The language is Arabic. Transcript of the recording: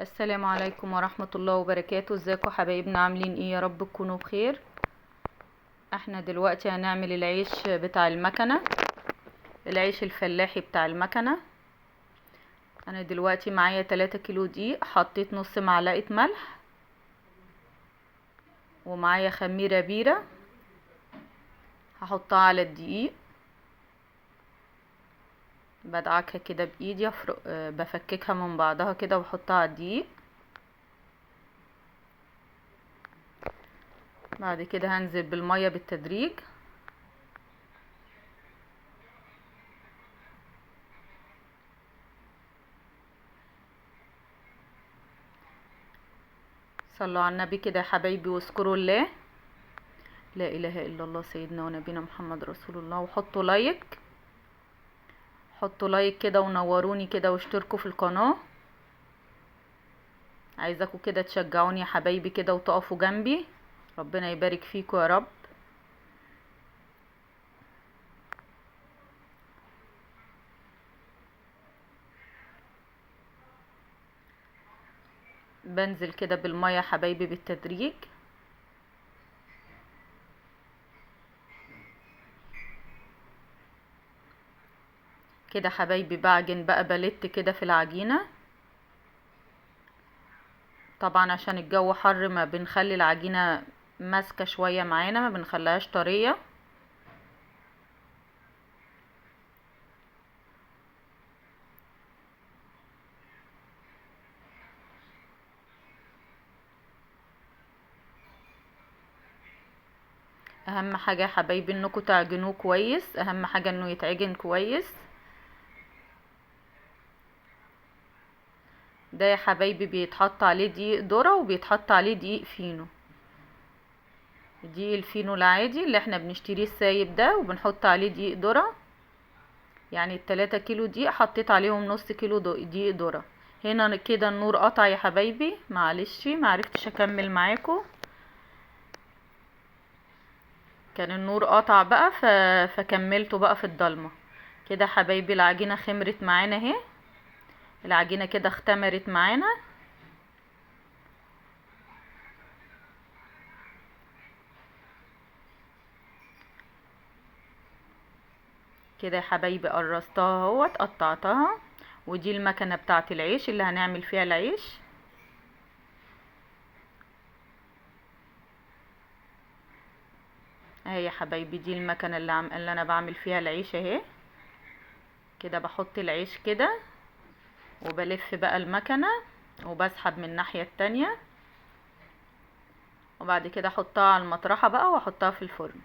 السلام عليكم ورحمة الله وبركاته. ازيكم حبايبنا؟ عاملين ايه؟ يا رب تكونوا بخير. احنا دلوقتي هنعمل العيش بتاع المكنة، العيش الفلاحي بتاع المكنة. انا دلوقتي معايا 3 كيلو دقيق، حطيت نص معلقة ملح، ومعايا خميرة بيرة هحطها على الدقيق. بدعكها كده بايدي، بفككها من بعضها كده واحطها على الدقيق. بعد كده هنزل بالمية بالتدريج. صلوا على النبي كده يا حبايبي واذكروا الله، لا اله الا الله سيدنا ونبينا محمد رسول الله. وحطوا لايك، حطوا لايك كده ونوروني كده واشتركوا في القناة. عايزاكم كده تشجعوني يا حبايبي كده وتقفوا جنبي. ربنا يبارك فيكم يا رب. بنزل كده بالمية يا حبايبي بالتدريج. كده حبايبي بعجن بقى، بلت كده في العجينة. طبعا عشان الجو حر ما بنخلي العجينة ماسكة شوية معانا، ما بنخليهاش طرية. اهم حاجة يا حبايبي انكم تعجنوه كويس، اهم حاجة انه يتعجن كويس. ده يا حبايبي بيتحط عليه دقيق ذرة وبيتحط عليه دقيق فينو. دقيق الفينو العادي اللي احنا بنشتريه السايب ده، وبنحط عليه دقيق ذرة. يعني ال3 كيلو دقيق حطيت عليهم نص كيلو دقيق ذرة. هنا كده النور قطع يا حبايبي، معلش معرفتش اكمل معاكم، كان النور قطع بقى فكملته بقى في الضلمة. كده حبايبي العجينة خمرت معانا اهي، العجينة كده اختمرت معانا. كده يا حبايبي قرصتها اهوت، قطعتها. ودي المكنة بتاعه العيش اللي هنعمل فيها العيش. اهي يا حبايبي دي المكنة اللي انا بعمل فيها العيش اهي. كده بحط العيش كده وبلف بقى المكنة وبسحب من الناحية التانية، وبعد كده احطها على المطرحة بقى واحطها في الفرن.